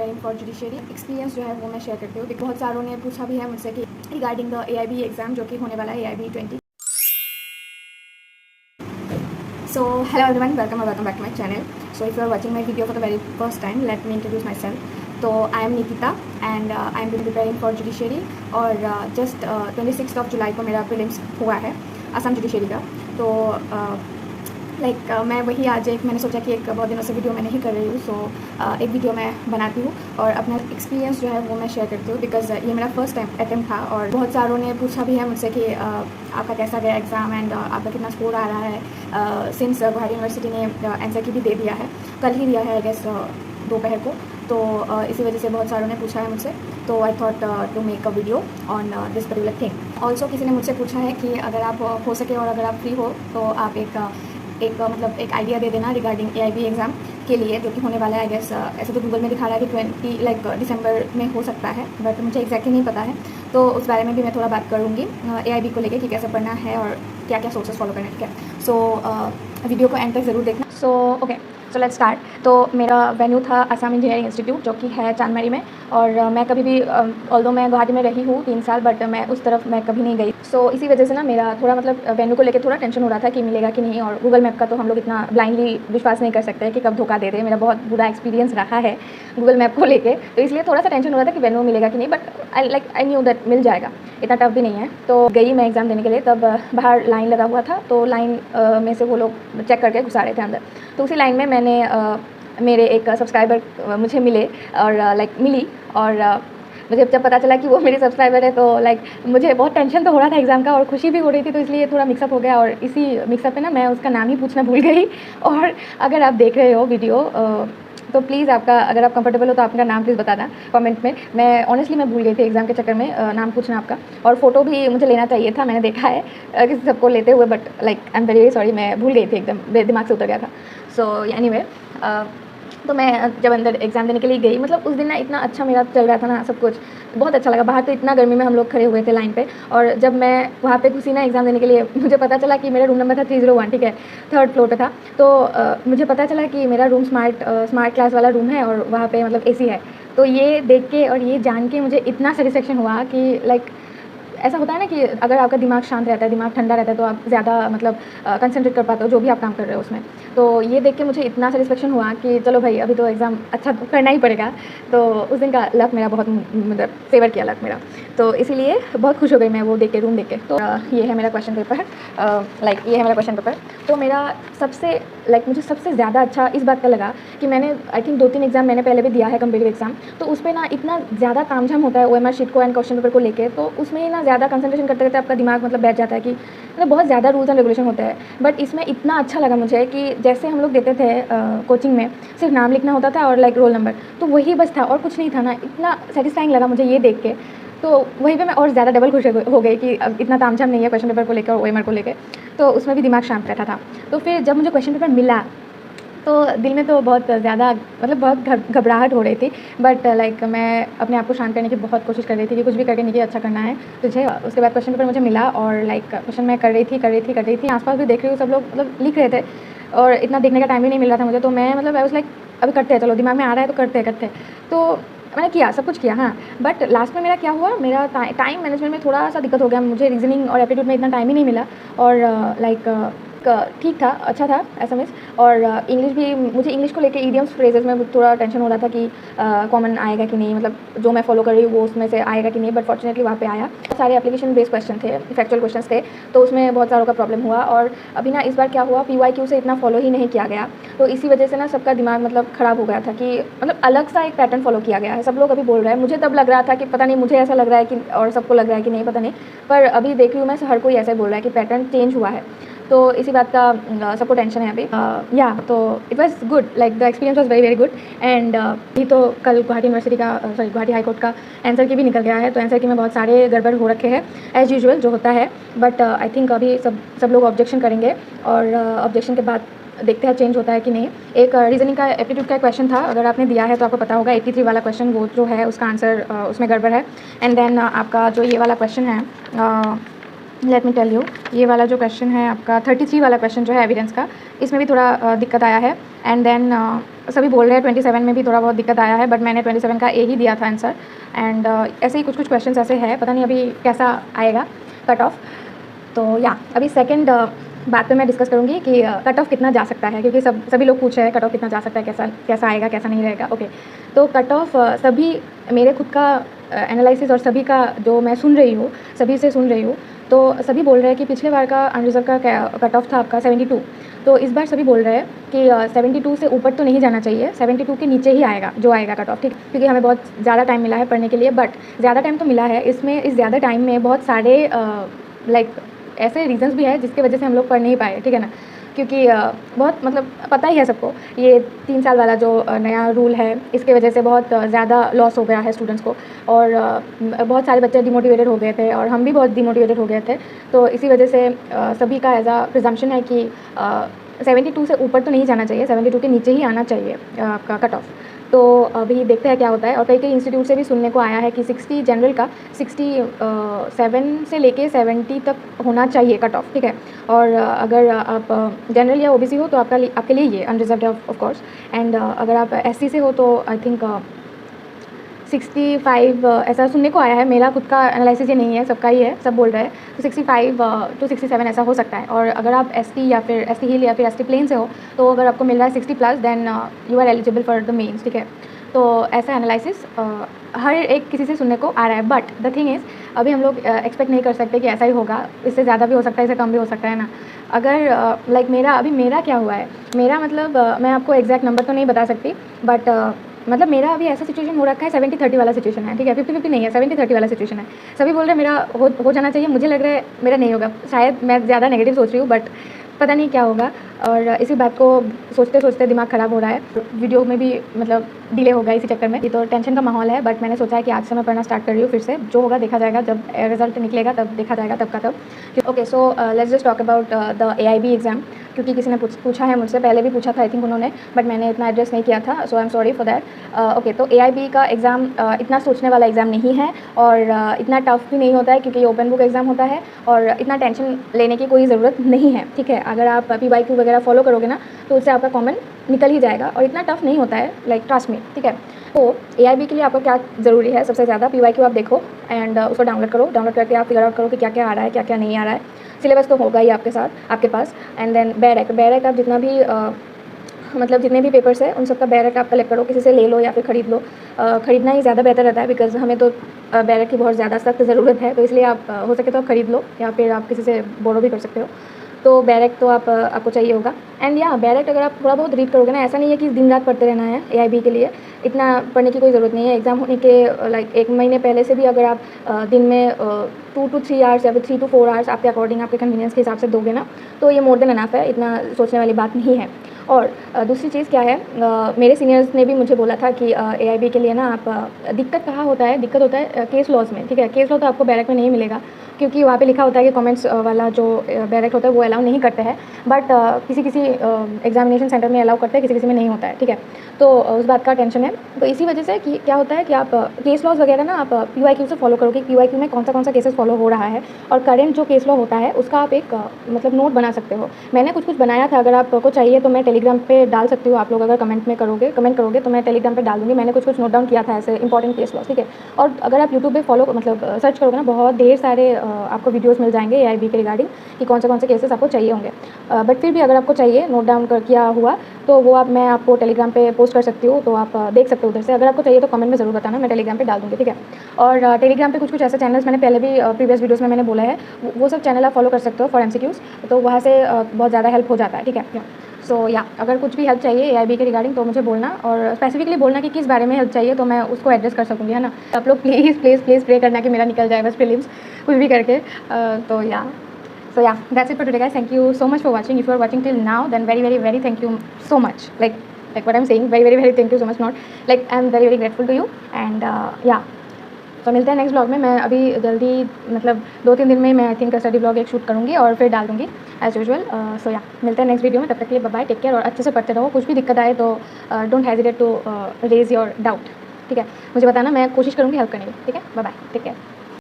Preparing for judiciary experience जो है वो मैं शेयर करती हूँ। बहुत सारों ने पूछा भी है मुझसे कि रिगार्डिंग द AIB एग्ज़ाम जो कि होने वाला है AIB 20। So hello everyone, welcome back to my channel. So if you are watching my video for the very first time, let me introduce myself. तो I am Nikita and I am preparing for judiciary और just 26 of July को मेरा prelims हुआ है Assam judiciary का। तो मैं वही आज मैंने सोचा कि एक बहुत दिनों से वीडियो मैं नहीं कर रही हूँ, सो एक वीडियो मैं बनाती हूँ और अपना एक्सपीरियंस जो है वो मैं शेयर करती हूँ। बिकॉज़ ये मेरा फर्स्ट अटेम्प्ट था और बहुत सारों ने पूछा भी है मुझसे कि आपका कैसा गया एग्ज़ाम एंड आपका कितना स्कोर आ रहा है। सिंस गुवाहाटी यूनिवर्सिटी ने आंसर की भी दे दिया है, कल ही दिया है आई गेस दोपहर को, तो इसी वजह से बहुत सारों ने पूछा है मुझसे। तो I thought to make a video on this particular thing. Also किसी ने मुझसे पूछा है कि अगर आप हो सके और अगर आप फ्री हो तो आप एक आइडिया दे देना रिगार्डिंग AIB एग्ज़ाम के लिए जो कि होने वाला है आई गेस। ऐसे तो गूगल में दिखा रहा है कि 20 दिसंबर में हो सकता है, बट मुझे एग्जैक्टली नहीं पता है। तो उस बारे में भी मैं थोड़ा बात करूँगी AIB को लेके कि कैसे पढ़ना है और क्या क्या सोर्सेस फॉलो करना है, ठीक है। सो वीडियो को एंड तक ज़रूर देखना। So let's start. तो मेरा वेन्यू था असम इंजीनियरिंग इंस्टीट्यूट जो कि है चांदमारी में, और मैं कभी भी ऑल्दो मैं गुवाहाटी में रही हूँ 3 साल, बट मैं उस तरफ मैं कभी नहीं गई। सो इसी वजह से ना मेरा थोड़ा वेन्यू को लेके थोड़ा टेंशन हो रहा था कि मिलेगा कि नहीं, और गूगल मैप का तो हम लोग इतना ब्लाइंडली विश्वास नहीं कर सकते कि कब धोखा दे दे। मेरा बहुत बुरा एक्सपीरियंस रहा है गूगल मैप को लेके, तो इसलिए थोड़ा सा टेंशन हो रहा था कि वेन्यू मिलेगा कि नहीं, बट आई न्यू दैट मिल जाएगा, इतना टफ भी नहीं है। तो गई मैं एग्ज़ाम देने के लिए, तब बाहर लाइन लगा हुआ था, तो लाइन में से वो लोग चेक करके घुसा रहे थे अंदर। तो उसी लाइन में मैंने मेरे एक सब्सक्राइबर मुझे मिले और मिली, और मुझे जब पता चला कि वो मेरे सब्सक्राइबर है तो मुझे बहुत टेंशन तो हो रहा था एग्ज़ाम का और खुशी भी हो रही थी, तो इसलिए थोड़ा मिक्सअप हो गया। और इसी मिक्सअप में ना मैं उसका नाम ही पूछना भूल गई। और अगर आप देख रहे हो वीडियो तो प्लीज़ आपका, अगर आप कंफर्टेबल हो तो आपका नाम प्लीज़ बताना कमेंट में। मैं ऑनेस्टली मैं भूल गई थी एग्ज़ाम के चक्कर में नाम पूछना आपका, और फ़ोटो भी मुझे लेना चाहिए था, मैंने देखा है किसी सबको लेते हुए, but I am very sorry, मैं भूल गई थी, एकदम मेरे दिमाग से उतर गया था। सो एनीवे, तो मैं जब अंदर एग्ज़ाम देने के लिए गई, उस दिन ना इतना अच्छा मेरा चल रहा था ना, सब कुछ बहुत अच्छा लगा। बाहर तो इतना गर्मी में हम लोग खड़े हुए थे लाइन पे, और जब मैं वहाँ पे घुसी ना एग्ज़ाम देने के लिए, मुझे पता चला कि मेरा रूम नंबर था 301, ठीक है, 3rd फ्लोर पे था। तो मुझे पता चला कि मेरा रूम स्मार्ट क्लास वाला रूम है और वहाँ पे AC है। तो ये देख के और ये जान के मुझे इतना सेटिस्फेक्शन हुआ कि ऐसा होता है ना कि अगर आपका दिमाग शांत रहता है, दिमाग ठंडा रहता है, तो आप ज़्यादा कंसंट्रेट कर पाते हो जो भी आप काम कर रहे हो उसमें। तो ये देख के मुझे इतना सेटिस्फेक्शन हुआ कि चलो भाई, अभी तो एग्ज़ाम अच्छा करना ही पड़ेगा। तो उस दिन का लक मेरा बहुत फेवर किया लक मेरा, तो इसीलिए बहुत खुश हो गई मैं वो देख के, रूम देख के। तो ये है मेरा क्वेश्चन पेपर, ये है मेरा क्वेश्चन पेपर। तो मेरा सबसे मुझे सबसे ज़्यादा अच्छा इस बात का लगा कि मैंने आई थिंक 2-3 एग्ज़ाम मैंने पहले भी दिया है कम्पिटिटिव एग्ज़ाम, तो उस पर ना इतना ज़्यादा तामझाम होता है OMR शीट को एंड क्वेश्चन पेपर को लेके, तो उसमें ना ज़्यादा कंसंट्रेशन करते करते आपका दिमाग बैठ जाता है कि बहुत ज़्यादा रूल्स एंड रेगुलेशन होते हैं। बट इसमें इतना अच्छा लगा मुझे कि जैसे हम लोग देते थे कोचिंग में, सिर्फ नाम लिखना होता था और रोल नंबर, तो वही बस था और कुछ नहीं था ना। इतना सेटिस्फाइंग लगा मुझे ये देख के, तो वहीं पे मैं और ज़्यादा डबल खुश हो गई कि अब इतना तामझाम नहीं है क्वेश्चन पेपर को लेकर और OMR को लेकर, तो उसमें भी दिमाग शांत बैठा था। तो फिर जब मुझे क्वेश्चन पेपर मिला तो दिल में तो बहुत ज़्यादा बहुत घबराहट हो रही थी, बट मैं अपने आप को शांत करने की बहुत कोशिश कर रही थी कि कुछ भी करके नहीं, अच्छा करना है तुझे। उसके बाद क्वेश्चन पेपर मुझे मिला और क्वेश्चन मैं कर रही थी, आसपास भी देख रही हूँ, सब लोग लिख रहे थे और इतना देखने का टाइम भी नहीं मिल रहा था मुझे। तो मैं आई वाज अभी करते हैं, चलो दिमाग में आ रहा है तो करते हैं। तो मैंने किया, सब कुछ किया, हाँ। बट लास्ट में मेरा क्या हुआ, मेरा टाइम मैनेजमेंट में थोड़ा सा दिक्कत हो गया। मुझे रीजनिंग और एप्टीट्यूड में इतना टाइम ही नहीं मिला, और ठीक था, अच्छा था SMS। और इंग्लिश भी, मुझे इंग्लिश को लेके ईडियम्स फ्रेजेस में थोड़ा टेंशन हो रहा था कि कॉमन आएगा कि नहीं, जो मैं फॉलो कर रही हूँ वो उसमें से आएगा कि नहीं, बट फॉर्चुनेटली वहाँ पे आया। सारे एप्लीकेशन बेस्ड क्वेश्चन थे, फैक्चुअल क्वेश्चंस थे, तो उसमें बहुत सारों का प्रॉब्लम हुआ। और अभी ना इस बार क्या हुआ, PYQ से इतना फॉलो ही नहीं किया गया, तो इसी वजह से ना सबका दिमाग ख़राब हो गया था कि अलग सा एक पैटर्न फॉलो किया गया है। सब लोग अभी बोल रहे हैं, मुझे तब लग रहा था कि पता नहीं, मुझे ऐसा लग रहा है कि और सबको लग रहा है कि नहीं, पता नहीं, पर अभी देख रही हूँ मैं, हर कोई ऐसा बोल रहा है कि पैटर्न चेंज हुआ है। तो इसी बात का सबको टेंशन है अभी। तो it was good, the experience was very good. And ये तो कल गुवाहाटी यूनिवर्सिटी का गुवाहाटी हाई कोर्ट का आंसर की भी निकल गया है, तो आंसर की में बहुत सारे गड़बड़ हो रखे हैं एज़ यूजुअल जो होता है। बट आई थिंक अभी सब लोग ऑब्जेक्शन करेंगे, और ऑब्जेक्शन के बाद देखते हैं चेंज होता है कि नहीं। एक रीजनिंग का एप्टीट्यूड का क्वेश्चन था, अगर आपने दिया है तो आपको पता होगा, 83 वाला क्वेश्चन, वो जो है उसका आंसर उसमें गड़बड़ है। एंड देन आपका जो ये वाला क्वेश्चन है, लेट मी टेल यू, ये वाला जो क्वेश्चन है आपका 33 वाला क्वेश्चन जो है एविडेंस का, इसमें भी थोड़ा दिक्कत आया है। एंड देन सभी बोल रहे हैं 27 में भी थोड़ा बहुत दिक्कत आया है, बट मैंने 27 का ए ही दिया था आंसर। एंड ऐसे ही कुछ कुछ क्वेश्चन ऐसे हैं, पता नहीं अभी कैसा आएगा कट ऑफ। तो या अभी सेकंड बात पे मैं डिस्कस करूँगी कि कट ऑफ कितना जा सकता है, क्योंकि सभी लोग पूछ रहे हैं कट ऑफ कितना जा सकता है, कैसा आएगा कैसा नहीं रहेगा। ओके, तो कट ऑफ सभी मेरे खुद का एनालिसिस और सभी का जो मैं सुन रही हूँ, सभी से सुन रही हूँ, तो सभी बोल रहे हैं कि पिछले बार का अनरिजर्व का कट ऑफ था आपका 72, तो इस बार सभी बोल रहे हैं कि 72 से ऊपर तो नहीं जाना चाहिए, 72 के नीचे ही आएगा जो आएगा कट ऑफ, ठीक। क्योंकि हमें बहुत ज़्यादा टाइम मिला है पढ़ने के लिए, बट ज़्यादा टाइम तो मिला है, इसमें इस ज़्यादा टाइम में बहुत सारे लाइक ऐसे रीजंस भी है जिसकी वजह से हम लोग पढ़ नहीं पाए, ठीक है ना। क्योंकि बहुत मतलब पता ही है सबको, ये 3 साल वाला जो नया रूल है, इसके वजह से बहुत ज़्यादा लॉस हो गया है स्टूडेंट्स को, और बहुत सारे बच्चे डिमोटिवेटेड हो गए थे, और हम भी बहुत डिमोटिवेटेड हो गए थे। तो इसी वजह से सभी का एज अ प्रिजम्पशन है कि 72 से ऊपर तो नहीं जाना चाहिए, 72 के नीचे ही आना चाहिए आपका कट ऑफ। तो अभी देखते हैं क्या होता है। और कई इंस्टीट्यूट से भी सुनने को आया है कि 60 जनरल का 67 से लेके 70 तक होना चाहिए कट ऑफ, ठीक है। और अगर आप जनरल या ओबीसी हो तो आपके लिए ये अनरिजर्व्ड है ऑफ कोर्स। एंड अगर आप एससी से हो तो आई थिंक 65 ऐसा सुनने को आया है, मेरा खुद का एनालिसिस ये नहीं है, सबका ही है, सब बोल रहे हैं। तो 65 to 67 ऐसा हो सकता है। और अगर आप एसटी या फिर एसटी हिल या फिर एसटी प्लेन से हो, तो अगर आपको मिल रहा है 60+ then you are eligible for the mains, ठीक है। तो ऐसा एनालिसिस हर एक किसी से सुनने को आ रहा है, बट द थिंग इज़ अभी हम लोग एक्सपेक्ट नहीं कर सकते कि ऐसा ही होगा, इससे ज़्यादा भी हो सकता है, इससे कम भी हो सकता है ना। अगर लाइक मेरा क्या हुआ है, मेरा मतलब मैं आपको एग्जैक्ट नंबर तो नहीं बता सकती, बट मतलब मेरा अभी ऐसा सिचुएशन हो रखा है 70-30 वाला सिचुएशन है, ठीक है। 50-50 नहीं है, 70-30 वाला सिचुएशन है। सभी बोल रहे हैं मेरा हो जाना चाहिए, मुझे लग रहा है मेरा नहीं होगा, शायद मैं ज़्यादा नेगेटिव सोच रही हूँ, बट पता नहीं क्या होगा। और इसी बात को सोचते सोचते दिमाग ख़राब हो रहा है, वीडियो में भी मतलब डिले होगा इसी चक्कर में। ये तो टेंशन का माहौल है, बट मैंने सोचा है कि आज से मैं पढ़ना स्टार्ट कर रही हूँ फिर से, जो होगा देखा जाएगा, जब रिजल्ट निकलेगा तब देखा जाएगा, तब का तब। Okay, so let's just talk about the AIB exam, क्योंकि किसी ने पूछा है मुझसे, पहले भी पूछा था आई थिंक उन्होंने, बट मैंने इतना एड्रेस नहीं किया था, so I am sorry for that. Okay, तो AIB का एग्ज़ाम इतना सोचने वाला एग्ज़ाम नहीं है, और इतना टफ भी नहीं होता है, क्योंकि ये ओपन बुक एग्ज़ाम होता है, और इतना टेंशन लेने की कोई ज़रूरत नहीं है, ठीक है। अगर आप PYQ वगैरह फॉलो करोगे ना, तो उससे आपका कॉमन निकल ही जाएगा, और इतना टफ नहीं होता है, लाइक ट्रस्ट मी, ठीक है। तो AIB के लिए आपको क्या ज़रूरी है, सबसे ज़्यादा PYQ आप देखो, एंड उसको डाउनलोड करो, डाउनलोड करके आप फिगर आउट करो कि क्या क्या आ रहा है, क्या क्या नहीं आ रहा है। सिलेबस तो होगा ही आपके पास। एंड देन बैरक आप जितना भी मतलब जितने भी पेपर्स हैं उन सबका बैरक आप कलेक्ट करो, किसी से ले लो या फिर ख़रीद लो। ख़रीदना ही ज़्यादा बेहतर रहता है, बिकॉज हमें तो बैरक की बहुत ज़्यादा सख्त ज़रूरत है, तो इसलिए आप हो सके तो आप ख़रीद लो, या फिर आप किसी से बोरो भी कर सकते हो। तो बैरक तो आपको चाहिए होगा। एंड या बैरक अगर आप थोड़ा बहुत रीड करोगे ना, ऐसा नहीं है कि दिन रात पढ़ते रहना है AIB के लिए, इतना पढ़ने की कोई ज़रूरत नहीं है। एग्ज़ाम होने के लाइक 1 महीने पहले से भी अगर आप दिन में 2 to 3 आवर्स या फिर 3 to 4 आवर्स आपके अकॉर्डिंग, आपके कन्वीनियंस के हिसाब से दोगे ना, तो ये मोर देन एनफ है, इतना सोचने वाली बात नहीं है। और दूसरी चीज़ क्या है, मेरे सीनियर्स ने भी मुझे बोला था कि AIB के लिए ना आप दिक्कत कहाँ होता है, दिक्कत होता है केस लॉज में, ठीक है। केस लॉ तो आपको बैरक में नहीं मिलेगा, क्योंकि वहाँ पे लिखा होता है कि कमेंट्स वाला जो बैरक होता है वो अलाउ नहीं करते हैं, बट किसी एग्जामिनेशन सेंटर में अलाउ करते हैं, किसी में नहीं होता है, ठीक है। तो उस बात का टेंशन है। तो इसी वजह से कि क्या होता है कि आप केस लॉज वगैरह ना आप PYQ से फॉलो करोगे, PYQ में कौन सा केसेस फॉलो हो रहा है, और करेंट जो केस लॉ होता है उसका आप एक मतलब नोट बना सकते हो। मैंने कुछ बनाया था, अगर आपको चाहिए तो मैं टेलीग्राम पे डाल सकती हूँ, आप लोग अगर कमेंट करोगे तो मैं टेलीग्राम पे डाल दूँगी। मैंने कुछ नोट डाउन किया था ऐसे इंपॉर्टेंट केस लॉज, ठीक है। और अगर आप यूट्यूब पे फॉलो मतलब सर्च करोगे ना, बहुत ढेर सारे आपको वीडियोस मिल जाएंगे AIB के रिगार्डिंग कि कौन से केसेस आपको चाहिए होंगे। बट फिर भी अगर आपको चाहिए नोट डाउन किया हुआ, तो वो मैं आपको टेलीग्राम पे पोस्ट कर सकती हूँ, तो आप देख सकते हो उधर से। अगर आपको चाहिए तो कमेंट में ज़रूर बताना, मैं टेलीग्राम पे डाल दूँगी, ठीक है। और टेलीग्राम पे कुछ ऐसे चैनल्स मैंने पहले भी प्रीवियस वीडियोज़ में मैंने बोला है, वो सब चैनल आप फॉलो कर सकते हो फॉर MCQs, तो वहाँ से बहुत ज़्यादा हेल्प हो जाता है, ठीक है। सो या अगर कुछ भी हेल्प चाहिए AIB के रिगार्डिंग तो मुझे बोलना, और स्पेसिफिकली बोलना कि किस बारे में हेल्प चाहिए, तो मैं उसको एड्रेस कर सकूँगी, है ना। आप लोग प्लीज़ प्रे करना कि मेरा निकल जाए बस प्रीलिम्स, कुछ भी करके। तो या so yeah, that's it for today guys. Thank you so much for watching. If you are watching till now, then very thank you so much. Like what I'm saying, very thank you so much. Not like I'm very grateful to you. And yeah, तो मिलते हैं next blog में। मैं अभी जल्दी मतलब 2-3 दिन में मैं आई थिंक स्टडी ब्लॉग एक शूट करूँगी और फिर डाल दूँगी एज यूजुअल। सो या मिलते हैं नेक्स्ट वीडियो में, तब तक के लिए बाय, टेक केयर, और अच्छे से पढ़ते रहो। कुछ भी दिक्कत आए तो don't hesitate to raise your doubt, ठीक है। मुझे बताना, मैं कोशिश करूँगी हेल्प करने की, ठीक है। Bye, take care.